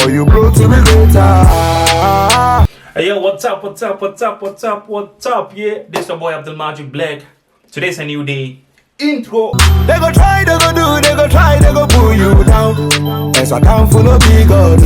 for you, bro, to be greater. Hey, yo, what's up? Yeah, this is your boy Abdul Majid Blvckk. Today's a new day. Intro. They go try, they go do, they go try, they go pull you down. There's a town full of big God.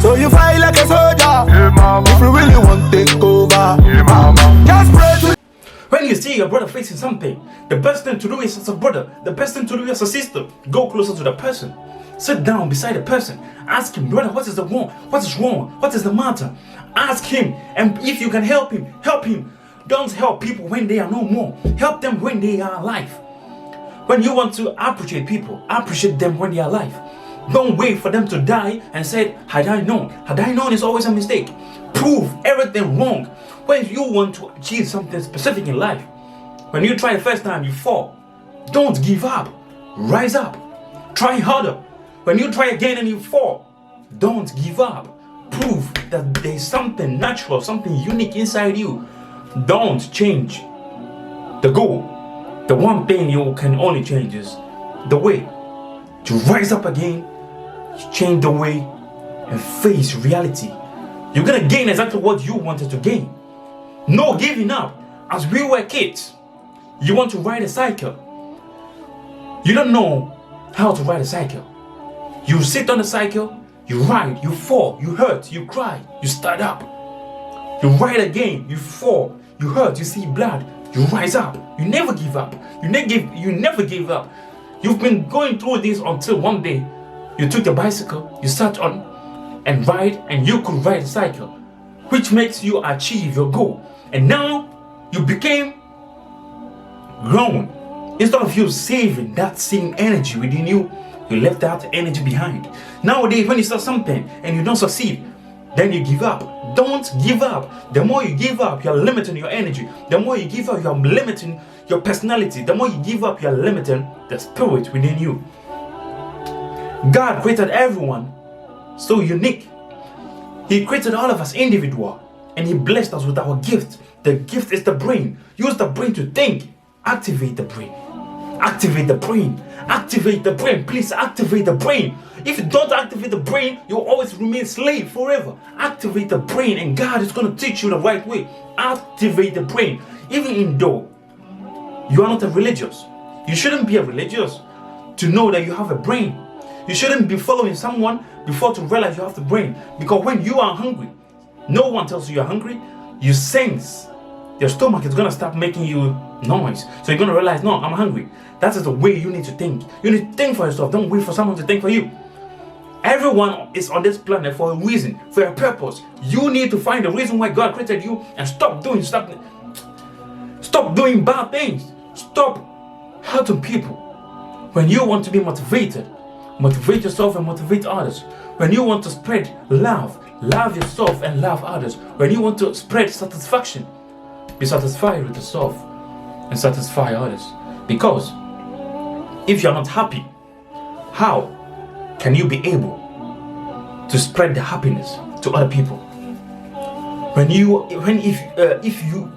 So you fight like a soldier, if you really want to take over. Just pray to. When you see your brother facing something, the best thing to do is as a brother, the best thing to do as a sister, go closer to the person. Sit down beside the person. Ask him, brother, what is the wrong? What is wrong? What is the matter? Ask him, and if you can help him, help him. Don't help people when they are no more. Help them when they are alive. When you want to appreciate people, appreciate them when they are alive. Don't wait for them to die and say, had I known. Had I known is always a mistake. Prove everything wrong. When you want to achieve something specific in life, when you try the first time, you fall. Don't give up. Rise up. Try harder. When you try again and you fall, don't give up. Prove that there's something natural, something unique inside you. Don't change the goal. The one thing you can only change is the way to rise up again, change the way, and face reality. You're gonna gain exactly what you wanted to gain. No giving up. As we were kids, you want to ride a cycle. You don't know how to ride a cycle. You sit on the cycle, you ride, you fall, you hurt, you cry, you start up. You ride again, you fall, you hurt, you see blood, you rise up. You never give up. You never give up. You've been going through this until one day you took the bicycle, you sat on and ride, and you could ride a cycle, which makes you achieve your goal. And now you became grown. Instead of you saving that same energy within you, you left that energy behind. Nowadays, when you start something and you don't succeed, then you give up. Don't give up. The more you give up, you're limiting your energy. The more you give up, you're limiting your personality. The more you give up, you're limiting the spirit within you. God created everyone so unique. He created all of us individual, and He blessed us with our gift. The gift is the brain. Use the brain to think. Activate the brain. Activate the brain. Activate the brain. Please activate the brain. If you don't activate the brain, you'll always remain slave forever. Activate the brain, and God is going to teach you the right way. Activate the brain. Even though you are not a religious, you shouldn't be a religious to know that you have a brain. You shouldn't be following someone before to realize you have the brain. Because when you are hungry, no one tells you you're hungry. You sense your stomach is going to start making you noise. So you're going to realize, no, I'm hungry. That is the way you need to think. You need to think for yourself. Don't wait for someone to think for you. Everyone is on this planet for a reason, for a purpose. You need to find the reason why God created you and stop doing bad things. Stop hurting people. When you want to be motivated, motivate yourself and motivate others. When you want to spread love, love yourself and love others. When you want to spread satisfaction, be satisfied with yourself and satisfy others. Because if you're not happy, how can you be able to spread the happiness to other people?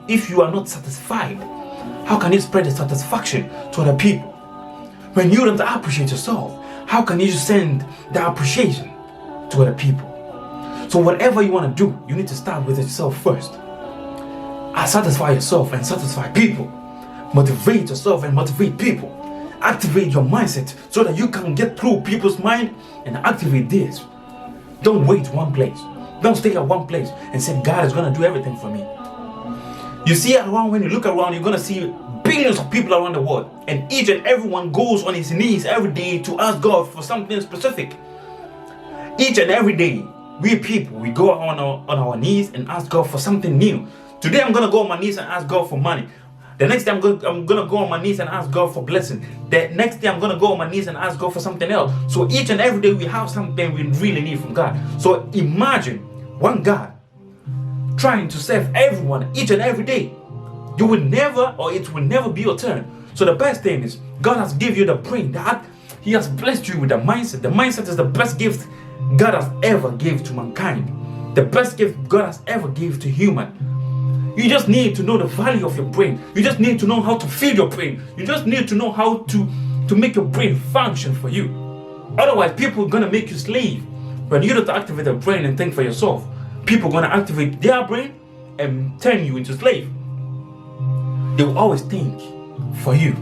If you are not satisfied, how can you spread the satisfaction to other people? When you don't appreciate yourself, how can you send the appreciation to other people? So whatever you want to do, you need to start with yourself first. Satisfy yourself and satisfy people. Motivate yourself and motivate people. Activate your mindset so that you can get through people's mind and activate this. Don't wait one place. Don't stay at one place and say God is going to do everything for me. You see around, when you look around, you're going to see billions of people around the world, and each and everyone goes on his knees every day to ask God for something specific. Each and every day, we people, we go on our knees and ask God for something new. Today I'm going to go on my knees and ask God for money. The next day I'm going to go on my knees and ask God for blessing. The next day I'm going to go on my knees and ask God for something else. So each and every day we have something we really need from God. So imagine one God trying to serve everyone each and every day. You will never, or it will never be your turn. So the best thing is, God has given you the brain, that He has blessed you with the mindset. The mindset is the best gift God has ever gave to mankind. The best gift God has ever gave to human. You just need to know the value of your brain. You just need to know how to feed your brain. You just need to know how to to make your brain function for you. Otherwise, people are gonna make you slave. When you don't activate the brain and think for yourself, people are gonna activate their brain and turn you into slave. They will always think for you.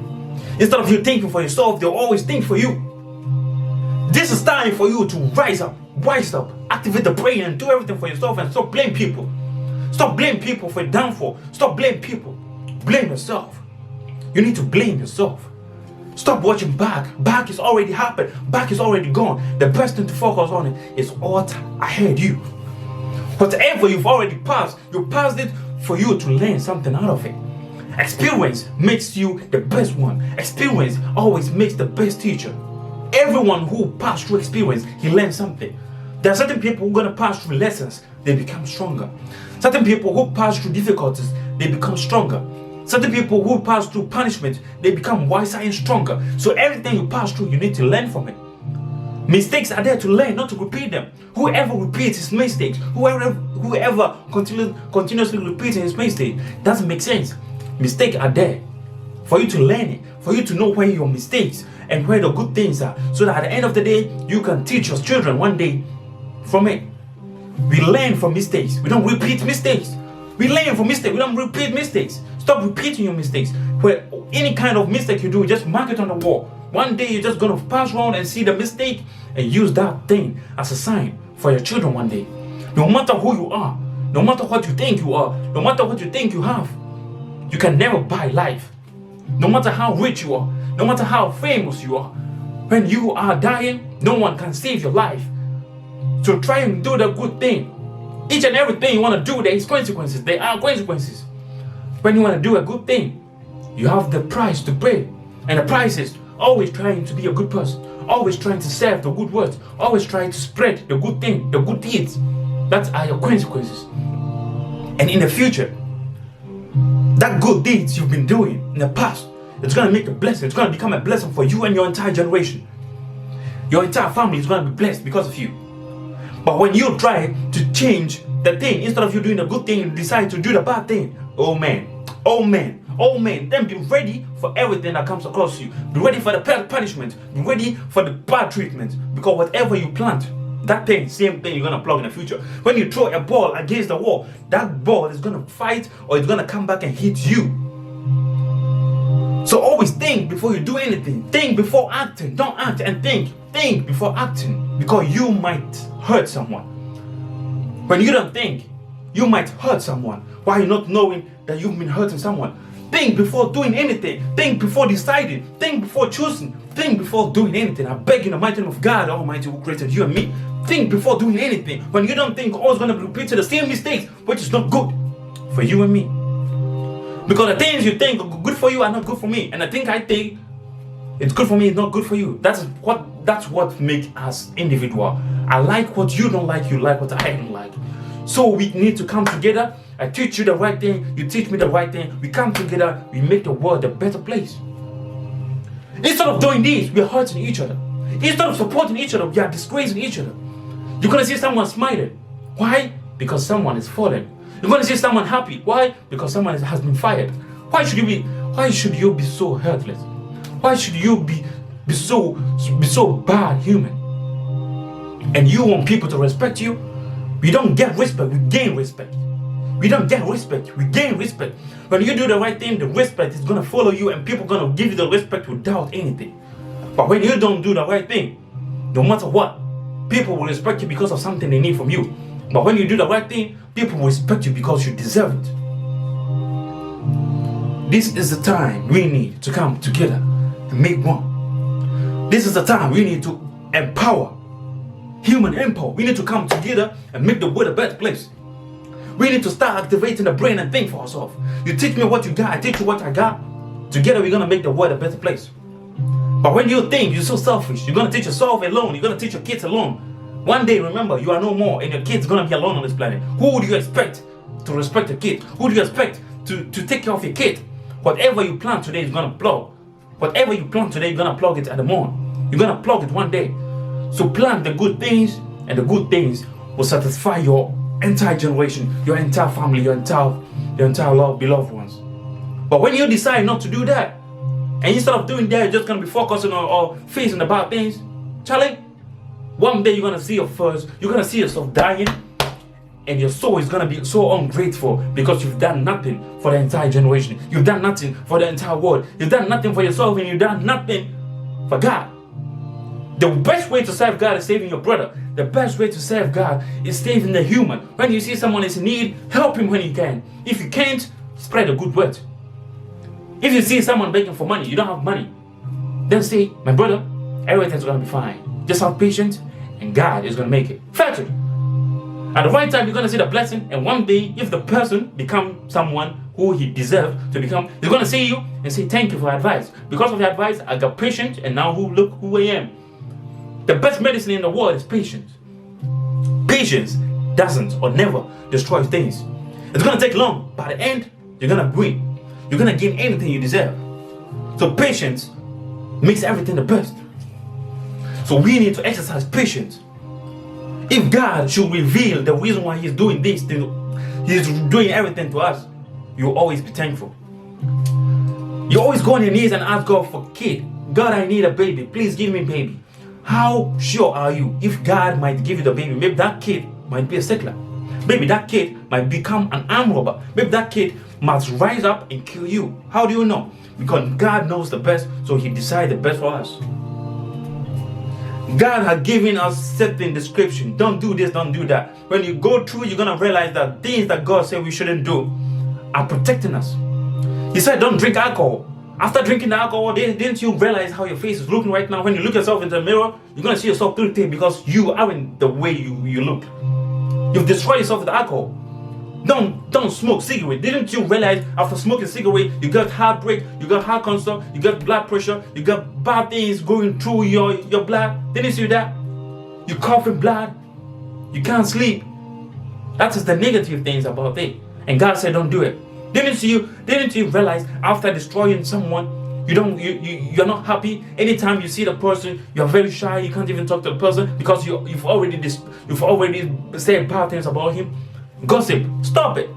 Instead of you thinking for yourself, they'll always think for you. This is time for you to rise up, activate the brain and do everything for yourself and stop blaming people. Stop blaming people for your downfall. Stop blaming people. Blame yourself. You need to blame yourself. Stop watching back. Back is already happened. Back is already gone. The best thing to focus on is what ahead you. Whatever you've already passed, you passed it for you to learn something out of it. Experience makes you the best one. Experience always makes the best teacher. Everyone who passed through experience, he learned something. There are certain people who are going to pass through lessons, they become stronger. Certain people who pass through difficulties, they become stronger. Certain people who pass through punishment, they become wiser and stronger. So everything you pass through, you need to learn from it. Mistakes are there to learn, not to repeat them. Whoever repeats his mistakes, whoever continuously repeating his mistakes, doesn't make sense. Mistakes are there for you to learn it, for you to know where your mistakes and where the good things are, so that at the end of the day, you can teach your children one day from it. We learn from mistakes. We don't repeat mistakes. We learn from mistakes. We don't repeat mistakes. Stop repeating your mistakes. Where any kind of mistake you do, just mark it on the wall. One day you're just going to pass around and see the mistake and use that thing as a sign for your children one day. No matter who you are, no matter what you think you are, no matter what you think you have, you can never buy life. No matter how rich you are, no matter how famous you are, when you are dying, no one can save your life. So try and do the good thing. Each and everything you want to do, there is consequences. There are consequences. When you want to do a good thing, you have the price to pay. And the price is always trying to be a good person, always trying to serve the good words, always trying to spread the good thing, the good deeds. That are your consequences. And in the future, that good deeds you've been doing in the past, it's going to make a blessing. It's going to become a blessing for you and your entire generation. Your entire family is going to be blessed because of you. But when you try to change the thing, instead of you doing the good thing, you decide to do the bad thing. Oh man, then be ready for everything that comes across you. Be ready for the punishment. Be ready for the bad treatment. Because whatever you plant, that thing, same thing you're going to plug in the future. When you throw a ball against the wall, that ball is going to fight or it's going to come back and hit you. So always think before you do anything. Think before acting. Don't act and think. Think before acting. Because you might hurt someone. When you don't think, you might hurt someone. Why not knowing that you've been hurting someone? Think before doing anything. Think before deciding. Think before choosing. Think before doing anything. I beg in the mighty name of God Almighty who created you and me. Think before doing anything. When you don't think, always going to repeat the same mistakes, which is not good for you and me. Because the things you think are good for you are not good for me. And the thing I think it's good for me, it's not good for you. That's what makes us individual. I like what you don't like, you like what I don't like. So we need to come together. I teach you the right thing, you teach me the right thing. We come together, we make the world a better place. Instead of doing this, we are hurting each other. Instead of supporting each other, we are disgracing each other. You're going to see someone smiling. Why? Because someone is fallen. You're going to see someone happy. Why? Because someone has been fired. Why should you be so heartless? Why should you be so bad human? And you want people to respect you? We don't get respect, we gain respect. We don't get respect, we gain respect. When you do the right thing, the respect is going to follow you and people are going to give you the respect without anything. But when you don't do the right thing, no matter what, people will respect you because of something they need from you. But when you do the right thing, people will respect you because you deserve it. This is the time we need to come together and make one. This is the time we need to empower. Human empower. We need to come together and make the world a better place. We need to start activating the brain and think for ourselves. You teach me what you got, I teach you what I got. Together we're going to make the world a better place. But when you think you're so selfish, you're going to teach yourself alone, you're going to teach your kids alone. One day, remember, you are no more and your kid's going to be alone on this planet. Who do you expect to respect your kid? Who do you expect to take care of your kid? Whatever you plant today is going to plug. Whatever you plant today, you're going to plug it at the morning. You're going to plug it one day. So plant the good things, and the good things will satisfy your entire generation, your entire family, your entire beloved ones. But when you decide not to do that, And instead of doing that, you're just gonna be focusing on or facing the bad things. Charlie, one day you're gonna see yourself dying, and your soul is gonna be so ungrateful because you've done nothing for the entire generation. You've done nothing for the entire world. You've done nothing for yourself, and you've done nothing for God. The best way to serve God is saving your brother. The best way to serve God is saving the human. When you see someone is in need, help him when you can. If you can't, spread a good word. If you see someone begging for money, you don't have money, then say, my brother, everything's gonna be fine. Just have patience, and God is gonna make it. Fetch it. At the right time, you're gonna see the blessing, and one day, if the person becomes someone who he deserves to become, he's gonna see you and say, thank you for advice. Because of the advice, I got patience, and now look who I am. The best medicine in the world is patience. Patience doesn't or never destroys things. It's gonna take long, but at the end, you're gonna win. You're gonna gain anything you deserve. So patience makes everything the best. So we need to exercise patience. If God should reveal the reason why He's doing this thing, He's doing everything to us, you'll always be thankful. You always go on your knees and ask God for a kid. God, I need a baby. Please give me a baby. How sure are you if God might give you the baby? Maybe that kid might be a settler. Maybe that kid might become an armed robber. Maybe that kid must rise up and kill you. How do you know? Because God knows the best, so He decides the best for us. God has given us certain description. Don't do this, don't do that. When you go through, you're going to realize that things that God said we shouldn't do are protecting us. He said, don't drink alcohol. After drinking the alcohol, didn't you realize how your face is looking right now? When you look yourself in the mirror, you're going to see yourself through things because you aren't the way you look. You've destroyed yourself with alcohol. Don't smoke cigarette. Didn't you realize after smoking cigarette, you got heartbreak, you got heart cancer, you got blood pressure, you got bad things going through your blood? Didn't you see that? You coughing blood, you can't sleep. That is the negative things about it. And God said, don't do it. Didn't you realize after destroying someone, you're not happy? Anytime you see the person, you're very shy, you can't even talk to the person because you've already said bad things about him. Gossip, stop it.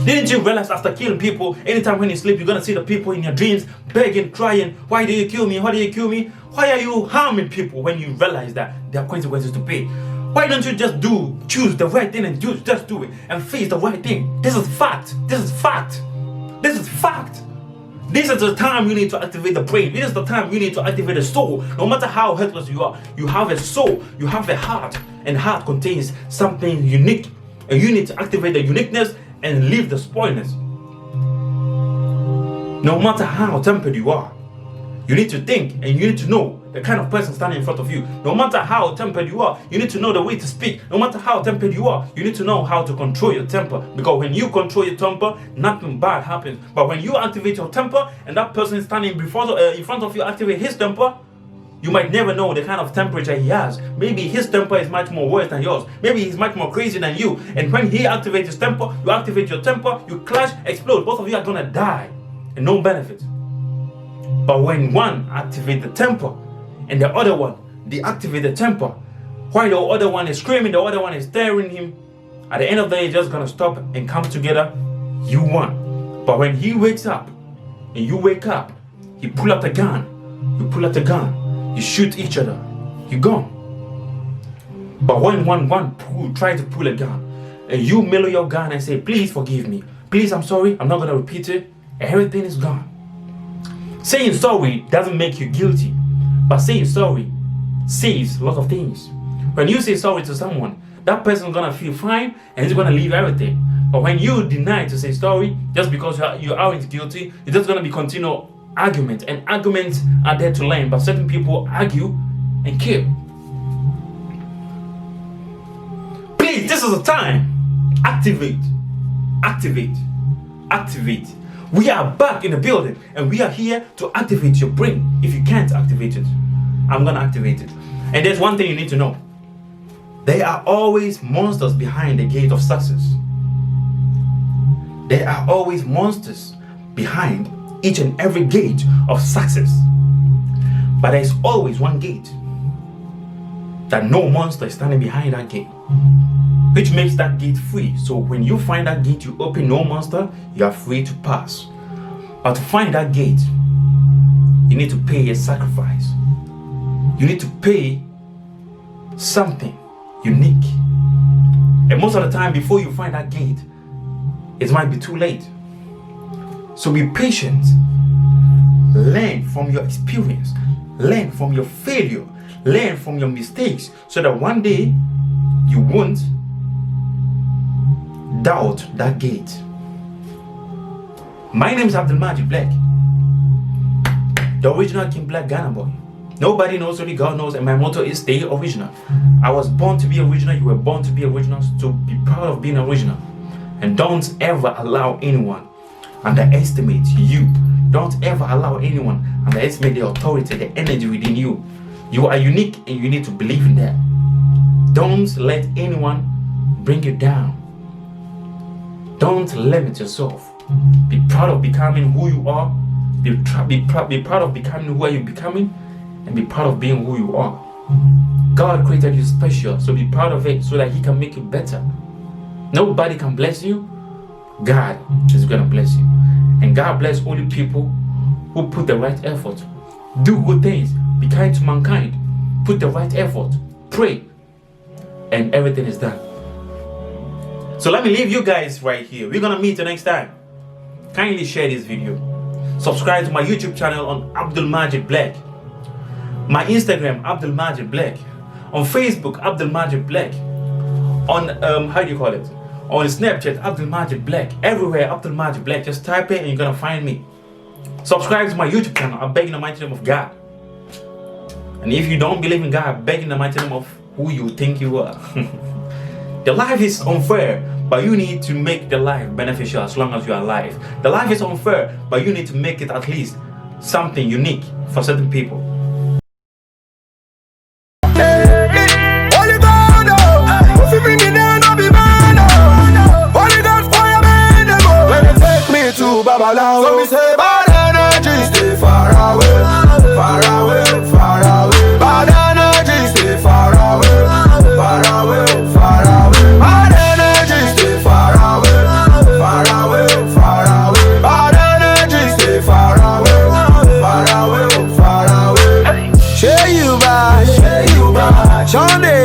Didn't you realize after killing people, anytime when you sleep, you're gonna see the people in your dreams begging, crying, why do you kill me? Why do you kill me? Why are you harming people when you realize that there are consequences to pay? Why don't you just choose the right thing and just do it and face the right thing? This is fact. This is fact. This is fact. This is the time you need to activate the brain. This is the time you need to activate the soul. No matter how helpless you are, you have a soul, you have a heart, and heart contains something unique. And you need to activate the uniqueness and leave the spoilness. No matter how tempered you are, you need to think and you need to know the kind of person standing in front of you. No matter how tempered you are, you need to know the way to speak. No matter how tempered you are, you need to know how to control your temper. Because when you control your temper, nothing bad happens. But when you activate your temper and that person standing in front of you activate his temper, you might never know the kind of temperature he has. Maybe his temper is much more worse than yours. Maybe he's much more crazy than you. And when he activates his temper, you activate your temper, you clash, explode. Both of you are gonna die and no benefit. But when one activates the temper and the other one deactivates the temper, while the other one is screaming, the other one is staring him, at the end of the day, it's just gonna stop and come together. You won. But when he wakes up and you wake up, he pull out the gun. You pull out the gun. You shoot each other, you're gone. But when one try to pull a gun, and you mellow your gun and say, please forgive me, please, I'm sorry, I'm not gonna repeat it, everything is gone. Saying sorry doesn't make you guilty, but saying sorry saves a lot of things. When you say sorry to someone, that person's gonna feel fine and he's gonna leave everything. But when you deny to say sorry, just because you aren't guilty, it's just gonna be continual argument, and arguments are there to learn, but certain people argue and kill. Please, this is the time. Activate. We are back in the building and we are here to activate your brain. If you can't activate it, I'm gonna activate it. And there's one thing you need to know. There are always monsters behind the gate of success. There are always monsters behind each and every gate of success. But there is always one gate that no monster is standing behind that gate, which makes that gate free. So when you find that gate, you open, no monster, you are free to pass. But to find that gate, you need to pay a sacrifice. You need to pay something unique. And most of the time, before you find that gate, it might be too late. So be patient. Learn from your experience. Learn from your failure. Learn from your mistakes, so that one day you won't doubt that gate. My name is Abdul Majid Blvckk, the original King Black Ghana boy. Nobody knows, only God knows, and my motto is stay original. I was born to be original, you were born to be original, so be proud of being original. And don't ever allow anyone underestimate you. Don't ever allow anyone underestimate the authority, the energy within you. You are unique and you need to believe in that. Don't let anyone bring you down. Don't limit yourself. Be proud of becoming who you are. Be proud of becoming who are you becoming, and be proud of being who you are. God created you special, so be proud of it so that He can make you better. Nobody can bless you. God is gonna bless you. And God bless only people who put the right effort. Do good things. Be kind to mankind. Put the right effort. Pray. And everything is done. So let me leave you guys right here. We're gonna meet the next time. Kindly share this video. Subscribe to my YouTube channel on Abdul Majid Blvckk. My Instagram, Abdul Majid Blvckk. On Facebook, Abdul Majid Blvckk. On how do you call it? On Snapchat, Abdul Majid Blvckk. Everywhere, Abdul Majid Blvckk. Just type it and you're gonna find me. Subscribe to my YouTube channel. I beg in the mighty name of God. And if you don't believe in God, I beg in the mighty name of who you think you are. The life is unfair, but you need to make the life beneficial as long as you are alive. The life is unfair, but you need to make it at least something unique for certain people. So we say bad energy stay far away, far away, far away. Bad energy stay far away, far away, far away. Bad energy stay far away, far away, far away. Bad energy stay far away, far away, far away. Share you by Sunday.